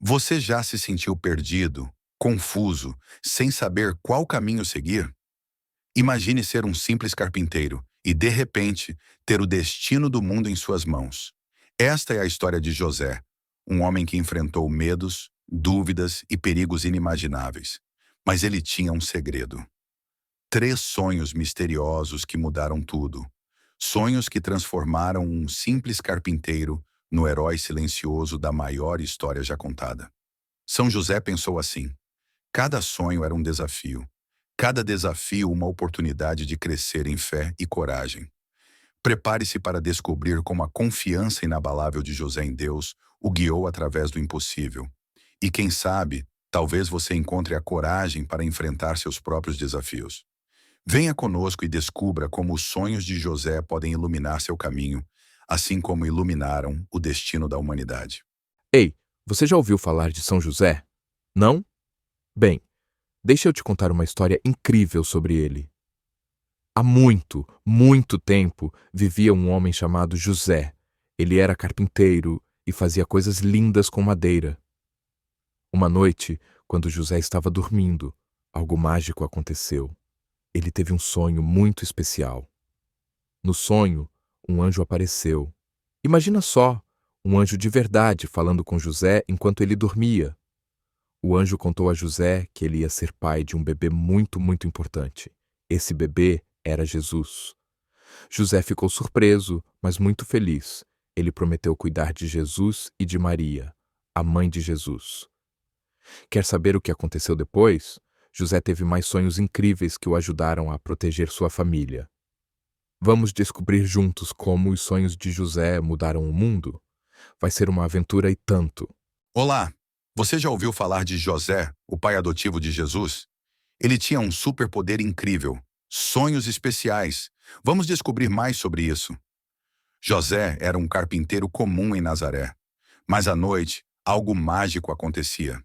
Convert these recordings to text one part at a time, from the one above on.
Você já se sentiu perdido, confuso, sem saber qual caminho seguir? Imagine ser um simples carpinteiro e, de repente, ter o destino do mundo em suas mãos. Esta é a história de José, um homem que enfrentou medos, dúvidas e perigos inimagináveis. Mas ele tinha um segredo. Três sonhos misteriosos que mudaram tudo. Sonhos que transformaram um simples carpinteiro no herói silencioso da maior história já contada. São José pensou assim: cada sonho era um desafio, cada desafio uma oportunidade de crescer em fé e coragem. Prepare-se para descobrir como a confiança inabalável de José em Deus o guiou através do impossível. E quem sabe, talvez você encontre a coragem para enfrentar seus próprios desafios. Venha conosco e descubra como os sonhos de José podem iluminar seu caminho, assim como iluminaram o destino da humanidade. Ei, você já ouviu falar de São José? Não? Bem, deixa eu te contar uma história incrível sobre ele. Há muito, muito tempo vivia um homem chamado José. Ele era carpinteiro e fazia coisas lindas com madeira. Uma noite, quando José estava dormindo, algo mágico aconteceu. Ele teve um sonho muito especial. No sonho, um anjo apareceu. Imagina só, um anjo de verdade falando com José enquanto ele dormia. O anjo contou a José que ele ia ser pai de um bebê muito, muito importante. Esse bebê era Jesus. José ficou surpreso, mas muito feliz. Ele prometeu cuidar de Jesus e de Maria, a mãe de Jesus. Quer saber o que aconteceu depois? José teve mais sonhos incríveis que o ajudaram a proteger sua família. Vamos descobrir juntos como os sonhos de José mudaram o mundo? Vai ser uma aventura e tanto. Olá! Você já ouviu falar de José, o pai adotivo de Jesus? Ele tinha um superpoder incrível, sonhos especiais. Vamos descobrir mais sobre isso. José era um carpinteiro comum em Nazaré. Mas à noite, algo mágico acontecia.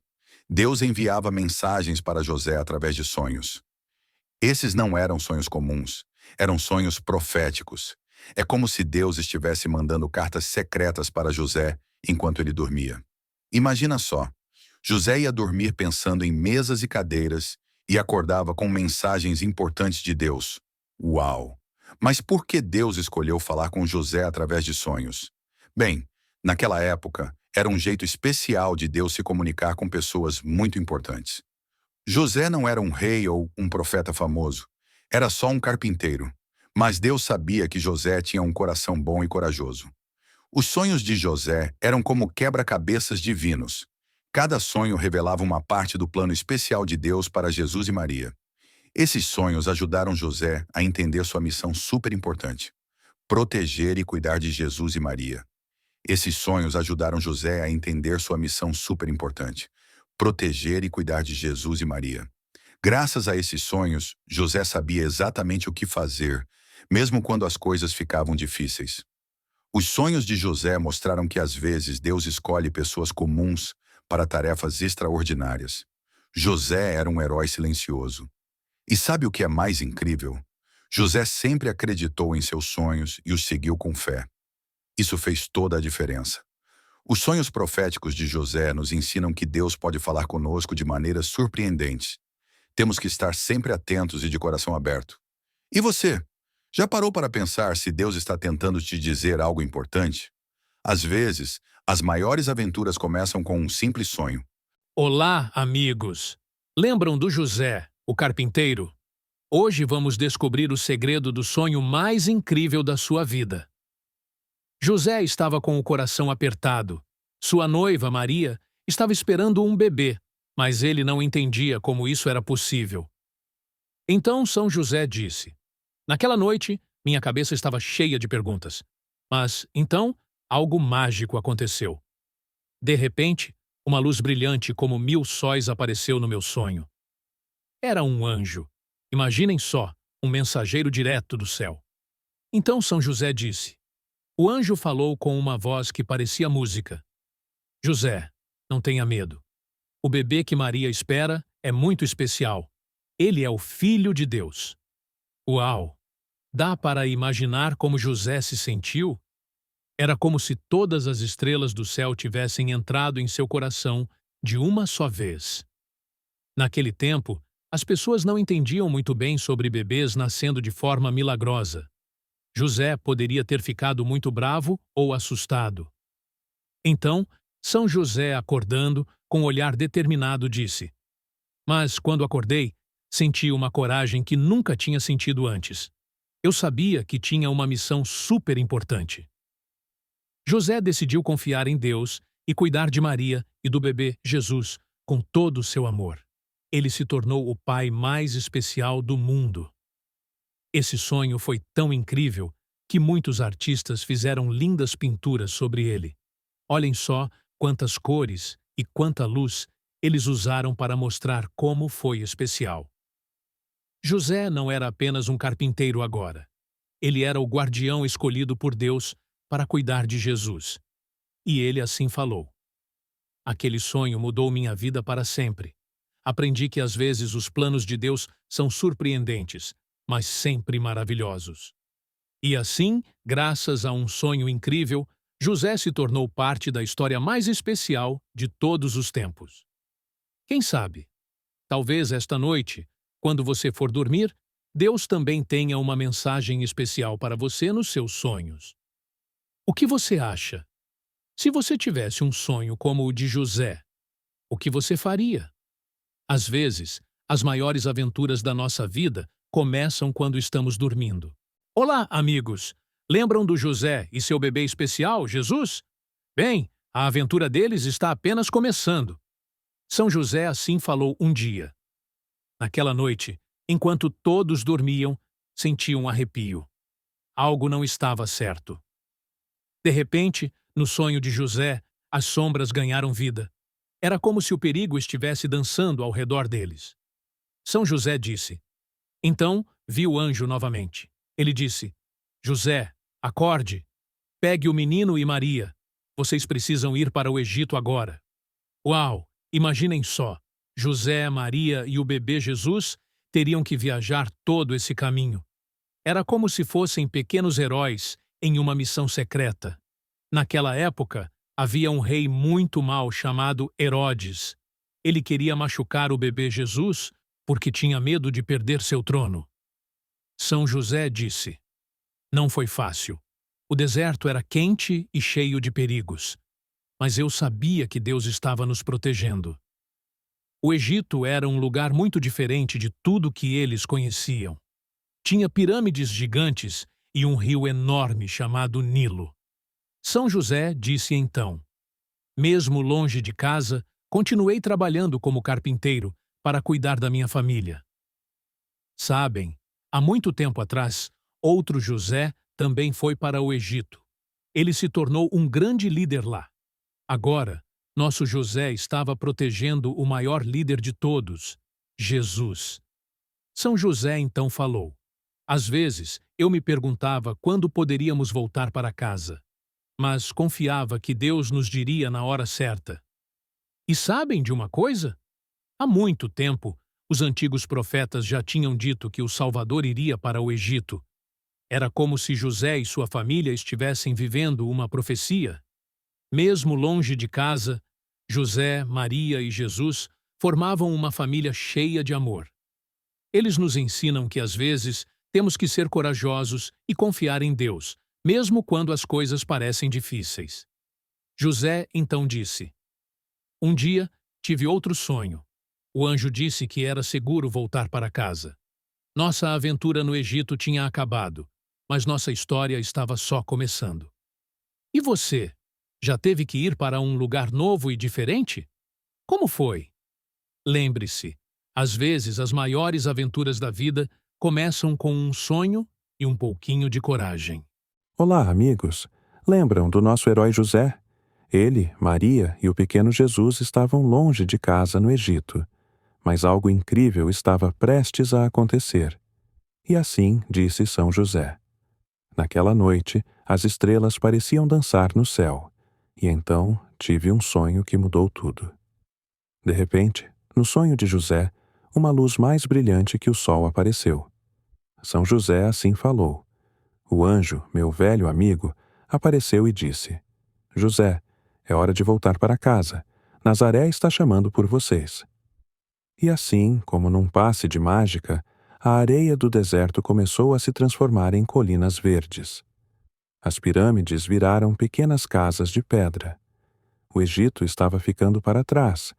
Deus enviava mensagens para José através de sonhos. Esses não eram sonhos comuns, eram sonhos proféticos. É como se Deus estivesse mandando cartas secretas para José enquanto ele dormia. Imagina só, José ia dormir pensando em mesas e cadeiras e acordava com mensagens importantes de Deus. Uau! Mas por que Deus escolheu falar com José através de sonhos? Bem, naquela época, era um jeito especial de Deus se comunicar com pessoas muito importantes. José não era um rei ou um profeta famoso. Era só um carpinteiro. Mas Deus sabia que José tinha um coração bom e corajoso. Os sonhos de José eram como quebra-cabeças divinos. Cada sonho revelava uma parte do plano especial de Deus para Jesus e Maria. Esses sonhos ajudaram José a entender sua missão super importante: proteger e cuidar de Jesus e Maria. Esses sonhos ajudaram José a entender sua missão super importante: proteger e cuidar de Jesus e Maria. Graças a esses sonhos, José sabia exatamente o que fazer, mesmo quando as coisas ficavam difíceis. Os sonhos de José mostraram que às vezes Deus escolhe pessoas comuns para tarefas extraordinárias. José era um herói silencioso. E sabe o que é mais incrível? José sempre acreditou em seus sonhos e os seguiu com fé. Isso fez toda a diferença. Os sonhos proféticos de José nos ensinam que Deus pode falar conosco de maneiras surpreendentes. Temos que estar sempre atentos e de coração aberto. E você? Já parou para pensar se Deus está tentando te dizer algo importante? Às vezes, as maiores aventuras começam com um simples sonho. Olá, amigos! Lembram do José, o carpinteiro? Hoje vamos descobrir o segredo do sonho mais incrível da sua vida. José estava com o coração apertado. Sua noiva, Maria, estava esperando um bebê, mas ele não entendia como isso era possível. Então São José disse: naquela noite, minha cabeça estava cheia de perguntas. Mas, então, algo mágico aconteceu. De repente, uma luz brilhante como 1000 sóis apareceu no meu sonho. Era um anjo. Imaginem só, um mensageiro direto do céu. Então São José disse: o anjo falou com uma voz que parecia música. José, não tenha medo. O bebê que Maria espera é muito especial. Ele é o Filho de Deus. Uau! Dá para imaginar como José se sentiu? Era como se todas as estrelas do céu tivessem entrado em seu coração de uma só vez. Naquele tempo, as pessoas não entendiam muito bem sobre bebês nascendo de forma milagrosa. José poderia ter ficado muito bravo ou assustado. Então, São José, acordando, com um olhar determinado, disse: Mas, quando acordei, senti uma coragem que nunca tinha sentido antes. Eu sabia que tinha uma missão super importante. José decidiu confiar em Deus e cuidar de Maria e do bebê Jesus com todo o seu amor. Ele se tornou o pai mais especial do mundo. Esse sonho foi tão incrível que muitos artistas fizeram lindas pinturas sobre ele. Olhem só quantas cores e quanta luz eles usaram para mostrar como foi especial. José não era apenas um carpinteiro agora. Ele era o guardião escolhido por Deus para cuidar de Jesus. E ele assim falou: Aquele sonho mudou minha vida para sempre. Aprendi que às vezes os planos de Deus são surpreendentes, mas sempre maravilhosos. E assim, graças a um sonho incrível, José se tornou parte da história mais especial de todos os tempos. Quem sabe? Talvez esta noite, quando você for dormir, Deus também tenha uma mensagem especial para você nos seus sonhos. O que você acha? Se você tivesse um sonho como o de José, o que você faria? Às vezes, as maiores aventuras da nossa vida começam quando estamos dormindo. Olá, amigos! Lembram do José e seu bebê especial, Jesus? Bem, a aventura deles está apenas começando. São José assim falou um dia. Naquela noite, enquanto todos dormiam, senti um arrepio. Algo não estava certo. De repente, no sonho de José, as sombras ganharam vida. Era como se o perigo estivesse dançando ao redor deles. São José disse. Então, vi o anjo novamente. Ele disse: José, acorde. Pegue o menino e Maria. Vocês precisam ir para o Egito agora. Uau! Imaginem só. José, Maria e o bebê Jesus teriam que viajar todo esse caminho. Era como se fossem pequenos heróis em uma missão secreta. Naquela época, havia um rei muito mau chamado Herodes. Ele queria machucar o bebê Jesus porque tinha medo de perder seu trono. São José disse: Não foi fácil. O deserto era quente e cheio de perigos. Mas eu sabia que Deus estava nos protegendo. O Egito era um lugar muito diferente de tudo que eles conheciam. Tinha pirâmides gigantes e um rio enorme chamado Nilo. São José disse então: Mesmo longe de casa, continuei trabalhando como carpinteiro para cuidar da minha família. Sabem, há muito tempo atrás, outro José também foi para o Egito. Ele se tornou um grande líder lá. Agora, nosso José estava protegendo o maior líder de todos, Jesus. São José então falou: Às vezes, eu me perguntava quando poderíamos voltar para casa, mas confiava que Deus nos diria na hora certa. E sabem de uma coisa? Há muito tempo, os antigos profetas já tinham dito que o Salvador iria para o Egito. Era como se José e sua família estivessem vivendo uma profecia. Mesmo longe de casa, José, Maria e Jesus formavam uma família cheia de amor. Eles nos ensinam que, às vezes, temos que ser corajosos e confiar em Deus, mesmo quando as coisas parecem difíceis. José então disse: Um dia tive outro sonho. O anjo disse que era seguro voltar para casa. Nossa aventura no Egito tinha acabado, mas nossa história estava só começando. E você? Já teve que ir para um lugar novo e diferente? Como foi? Lembre-se, às vezes as maiores aventuras da vida começam com um sonho e um pouquinho de coragem. Olá, amigos. Lembram do nosso herói José? Ele, Maria e o pequeno Jesus estavam longe de casa no Egito. Mas algo incrível estava prestes a acontecer. E assim disse São José. Naquela noite, as estrelas pareciam dançar no céu. E então tive um sonho que mudou tudo. De repente, no sonho de José, uma luz mais brilhante que o sol apareceu. São José assim falou. O anjo, meu velho amigo, apareceu e disse: José, é hora de voltar para casa. Nazaré está chamando por vocês. E assim, como num passe de mágica, a areia do deserto começou a se transformar em colinas verdes. As pirâmides viraram pequenas casas de pedra. O Egito estava ficando para trás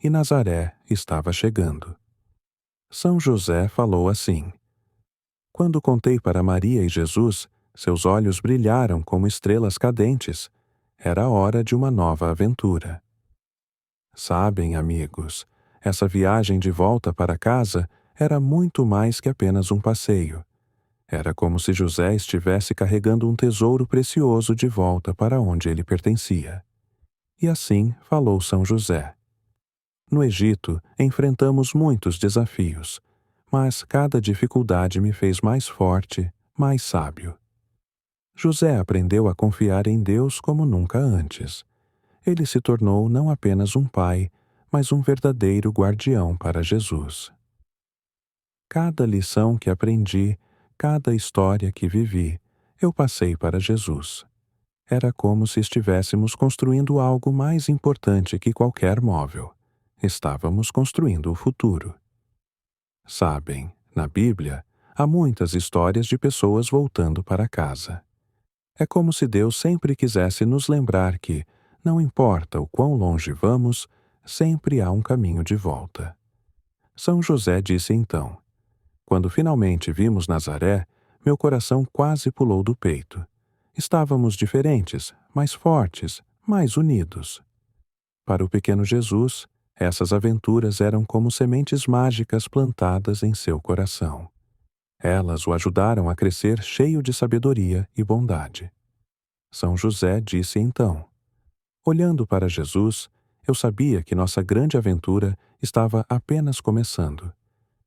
e Nazaré estava chegando. São José falou assim: Quando contei para Maria e Jesus, seus olhos brilharam como estrelas cadentes. Era a hora de uma nova aventura. Sabem, amigos, essa viagem de volta para casa era muito mais que apenas um passeio. Era como se José estivesse carregando um tesouro precioso de volta para onde ele pertencia. E assim falou São José. No Egito, enfrentamos muitos desafios, mas cada dificuldade me fez mais forte, mais sábio. José aprendeu a confiar em Deus como nunca antes. Ele se tornou não apenas um pai, mas um verdadeiro guardião para Jesus. Cada lição que aprendi, cada história que vivi, eu passei para Jesus. Era como se estivéssemos construindo algo mais importante que qualquer móvel. Estávamos construindo o futuro. Sabem, na Bíblia, há muitas histórias de pessoas voltando para casa. É como se Deus sempre quisesse nos lembrar que, não importa o quão longe vamos, sempre há um caminho de volta. São José disse então: Quando finalmente vimos Nazaré, meu coração quase pulou do peito. Estávamos diferentes, mais fortes, mais unidos. Para o pequeno Jesus, essas aventuras eram como sementes mágicas plantadas em seu coração. Elas o ajudaram a crescer cheio de sabedoria e bondade. São José disse então: Olhando para Jesus, eu sabia que nossa grande aventura estava apenas começando.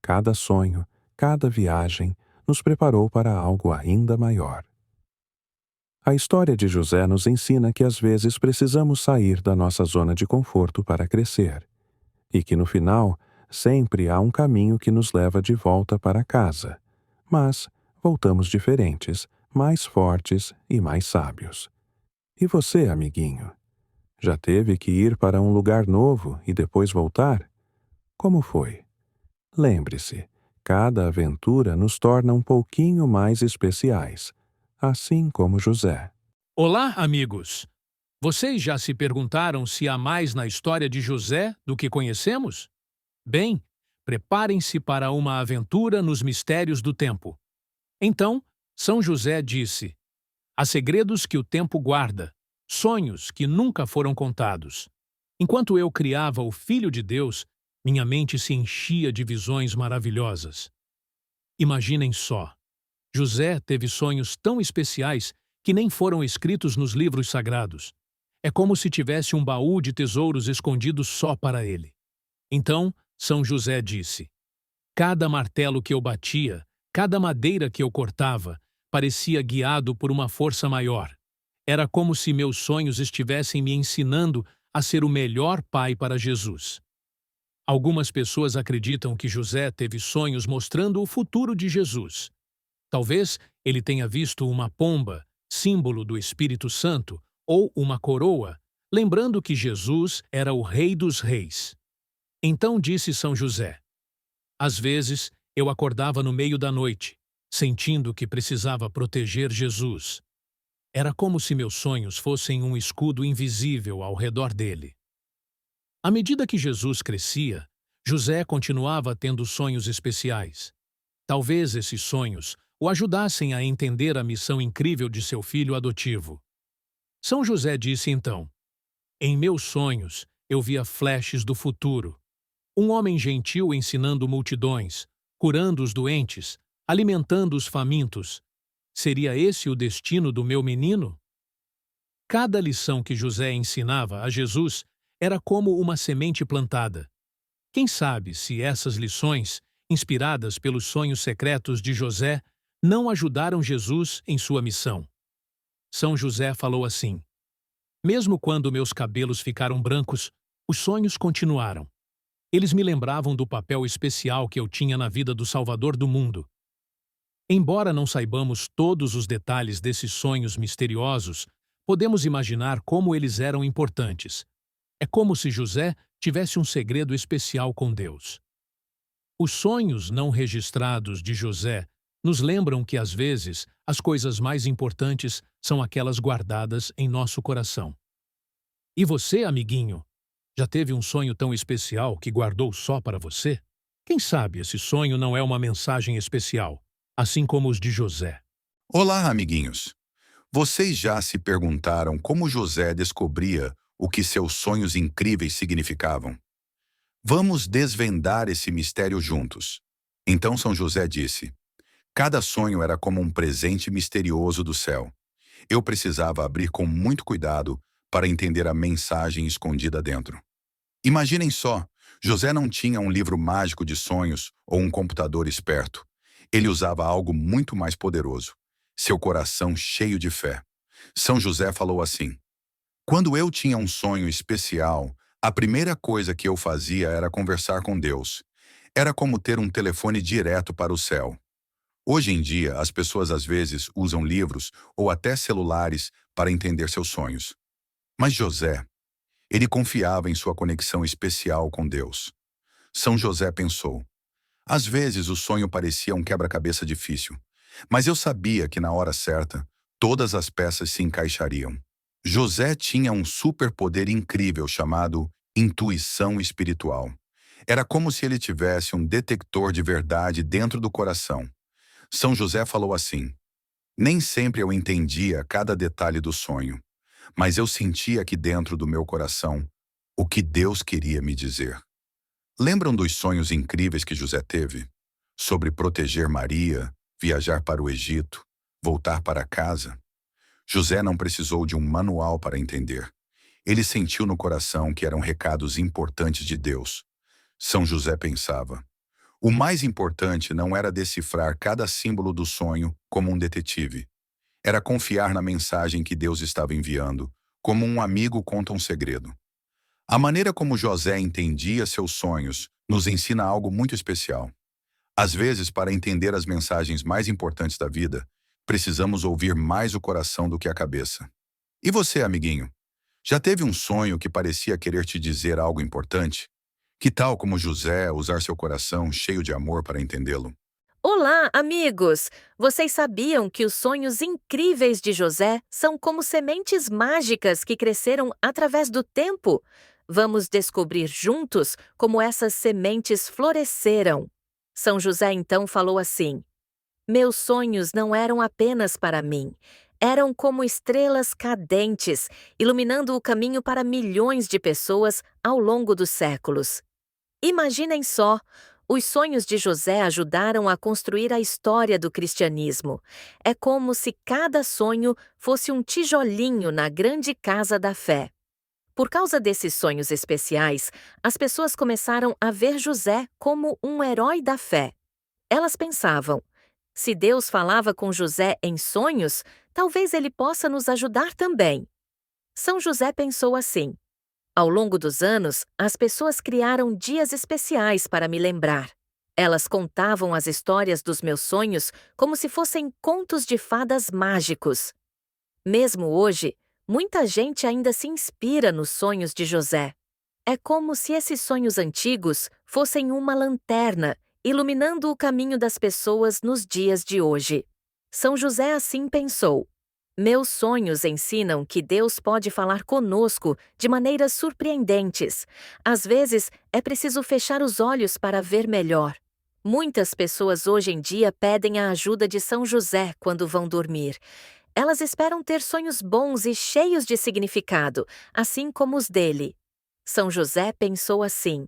Cada sonho, cada viagem nos preparou para algo ainda maior. A história de José nos ensina que às vezes precisamos sair da nossa zona de conforto para crescer, e que no final sempre há um caminho que nos leva de volta para casa, mas voltamos diferentes, mais fortes e mais sábios. E você, amiguinho? Já teve que ir para um lugar novo e depois voltar? Como foi? Lembre-se, cada aventura nos torna um pouquinho mais especiais, assim como José. Olá, amigos! Vocês já se perguntaram se há mais na história de José do que conhecemos? Bem, preparem-se para uma aventura nos mistérios do tempo. Então, São José disse: Há segredos que o tempo guarda, sonhos que nunca foram contados. Enquanto eu criava o Filho de Deus, minha mente se enchia de visões maravilhosas. Imaginem só. José teve sonhos tão especiais que nem foram escritos nos livros sagrados. É como se tivesse um baú de tesouros escondidos só para ele. Então, São José disse: Cada martelo que eu batia, cada madeira que eu cortava, parecia guiado por uma força maior. Era como se meus sonhos estivessem me ensinando a ser o melhor pai para Jesus. Algumas pessoas acreditam que José teve sonhos mostrando o futuro de Jesus. Talvez ele tenha visto uma pomba, símbolo do Espírito Santo, ou uma coroa, lembrando que Jesus era o Rei dos Reis. Então disse São José: Às vezes eu acordava no meio da noite, sentindo que precisava proteger Jesus. Era como se meus sonhos fossem um escudo invisível ao redor dele. À medida que Jesus crescia, José continuava tendo sonhos especiais. Talvez esses sonhos o ajudassem a entender a missão incrível de seu filho adotivo. São José disse então: Em meus sonhos, eu via flashes do futuro. Um homem gentil ensinando multidões, curando os doentes, alimentando os famintos. Seria esse o destino do meu menino? Cada lição que José ensinava a Jesus era como uma semente plantada. Quem sabe se essas lições, inspiradas pelos sonhos secretos de José, não ajudaram Jesus em sua missão. São José falou assim: Mesmo quando meus cabelos ficaram brancos, os sonhos continuaram. Eles me lembravam do papel especial que eu tinha na vida do Salvador do mundo. Embora não saibamos todos os detalhes desses sonhos misteriosos, podemos imaginar como eles eram importantes. É como se José tivesse um segredo especial com Deus. Os sonhos não registrados de José nos lembram que, às vezes, as coisas mais importantes são aquelas guardadas em nosso coração. E você, amiguinho, já teve um sonho tão especial que guardou só para você? Quem sabe esse sonho não é uma mensagem especial, assim como os de José? Olá, amiguinhos! Vocês já se perguntaram como José descobria o que seus sonhos incríveis significavam? Vamos desvendar esse mistério juntos. Então São José disse: cada sonho era como um presente misterioso do céu. Eu precisava abrir com muito cuidado para entender a mensagem escondida dentro. Imaginem só, José não tinha um livro mágico de sonhos ou um computador esperto. Ele usava algo muito mais poderoso: seu coração cheio de fé. São José falou assim: quando eu tinha um sonho especial, a primeira coisa que eu fazia era conversar com Deus. Era como ter um telefone direto para o céu. Hoje em dia, as pessoas às vezes usam livros ou até celulares para entender seus sonhos. Mas José, ele confiava em sua conexão especial com Deus. São José pensou: às vezes o sonho parecia um quebra-cabeça difícil, mas eu sabia que na hora certa, todas as peças se encaixariam. José tinha um superpoder incrível chamado intuição espiritual. Era como se ele tivesse um detector de verdade dentro do coração. São José falou assim: nem sempre eu entendia cada detalhe do sonho, mas eu sentia aqui dentro do meu coração o que Deus queria me dizer. Lembram dos sonhos incríveis que José teve? Sobre proteger Maria, viajar para o Egito, voltar para casa? José não precisou de um manual para entender. Ele sentiu no coração que eram recados importantes de Deus. São José pensava: o mais importante não era decifrar cada símbolo do sonho como um detetive. Era confiar na mensagem que Deus estava enviando, como um amigo conta um segredo. A maneira como José entendia seus sonhos nos ensina algo muito especial. Às vezes, para entender as mensagens mais importantes da vida, precisamos ouvir mais o coração do que a cabeça. E você, amiguinho? Já teve um sonho que parecia querer te dizer algo importante? Que tal, como José, usar seu coração cheio de amor para entendê-lo? Olá, amigos! Vocês sabiam que os sonhos incríveis de José são como sementes mágicas que cresceram através do tempo? Vamos descobrir juntos como essas sementes floresceram. São José então falou assim: meus sonhos não eram apenas para mim. Eram como estrelas cadentes, iluminando o caminho para milhões de pessoas ao longo dos séculos. Imaginem só, os sonhos de José ajudaram a construir a história do cristianismo. É como se cada sonho fosse um tijolinho na grande casa da fé. Por causa desses sonhos especiais, as pessoas começaram a ver José como um herói da fé. Elas pensavam: se Deus falava com José em sonhos, talvez ele possa nos ajudar também. São José pensou assim: ao longo dos anos, as pessoas criaram dias especiais para me lembrar. Elas contavam as histórias dos meus sonhos como se fossem contos de fadas mágicos. Mesmo hoje, muita gente ainda se inspira nos sonhos de José. É como se esses sonhos antigos fossem uma lanterna, iluminando o caminho das pessoas nos dias de hoje. São José assim pensou: meus sonhos ensinam que Deus pode falar conosco de maneiras surpreendentes. Às vezes, é preciso fechar os olhos para ver melhor. Muitas pessoas hoje em dia pedem a ajuda de São José quando vão dormir. Elas esperam ter sonhos bons e cheios de significado, assim como os dele. São José pensou assim: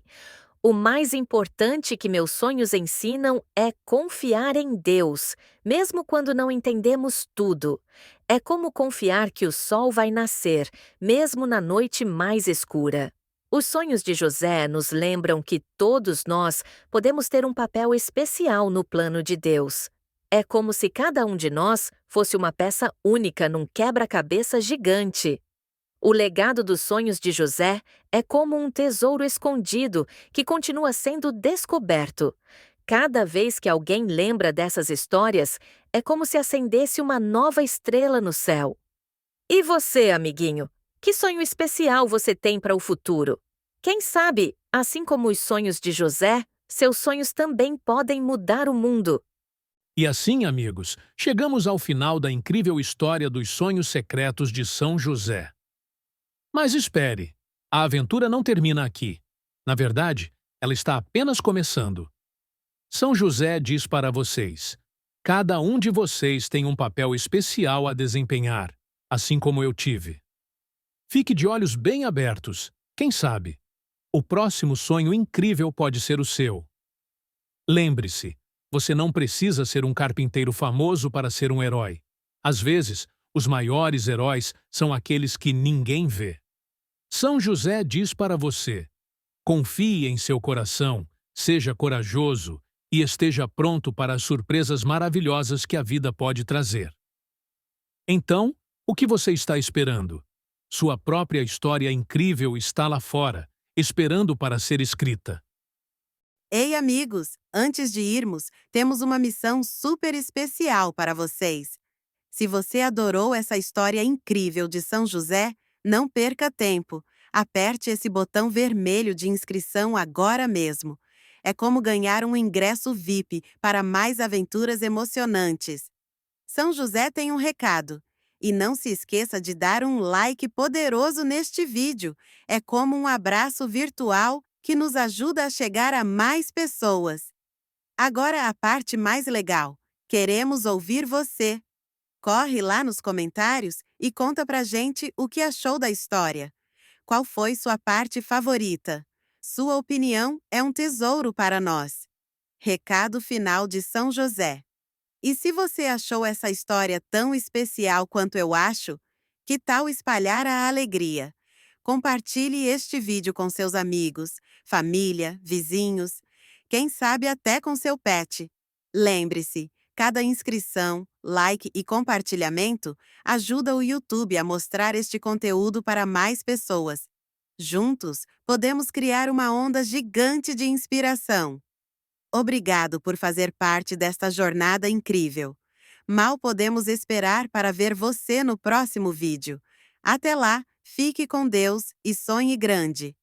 o mais importante que meus sonhos ensinam é confiar em Deus, mesmo quando não entendemos tudo. É como confiar que o sol vai nascer, mesmo na noite mais escura. Os sonhos de José nos lembram que todos nós podemos ter um papel especial no plano de Deus. É como se cada um de nós fosse uma peça única num quebra-cabeça gigante. O legado dos sonhos de José é como um tesouro escondido que continua sendo descoberto. Cada vez que alguém lembra dessas histórias, é como se acendesse uma nova estrela no céu. E você, amiguinho? Que sonho especial você tem para o futuro? Quem sabe, assim como os sonhos de José, seus sonhos também podem mudar o mundo. E assim, amigos, chegamos ao final da incrível história dos sonhos secretos de São José. Mas espere, a aventura não termina aqui. Na verdade, ela está apenas começando. São José diz para vocês: cada um de vocês tem um papel especial a desempenhar, assim como eu tive. Fique de olhos bem abertos. Quem sabe? O próximo sonho incrível pode ser o seu. Lembre-se, você não precisa ser um carpinteiro famoso para ser um herói. Às vezes, os maiores heróis são aqueles que ninguém vê. São José diz para você: confie em seu coração, seja corajoso e esteja pronto para as surpresas maravilhosas que a vida pode trazer. Então, o que você está esperando? Sua própria história incrível está lá fora, esperando para ser escrita. Ei, amigos! Antes de irmos, temos uma missão super especial para vocês. Se você adorou essa história incrível de São José, não perca tempo. Aperte esse botão vermelho de inscrição agora mesmo. É como ganhar um ingresso VIP para mais aventuras emocionantes. São José tem um recado. E não se esqueça de dar um like poderoso neste vídeo. É como um abraço virtual que nos ajuda a chegar a mais pessoas. Agora a parte mais legal. Queremos ouvir você. Corre lá nos comentários e conta pra gente o que achou da história. Qual foi sua parte favorita? Sua opinião é um tesouro para nós. Recado final de São José. E se você achou essa história tão especial quanto eu acho, que tal espalhar a alegria? Compartilhe este vídeo com seus amigos, família, vizinhos, quem sabe até com seu pet. Lembre-se, cada inscrição, like e compartilhamento ajuda o YouTube a mostrar este conteúdo para mais pessoas. Juntos, podemos criar uma onda gigante de inspiração. Obrigado por fazer parte desta jornada incrível. Mal podemos esperar para ver você no próximo vídeo. Até lá, fique com Deus e sonhe grande.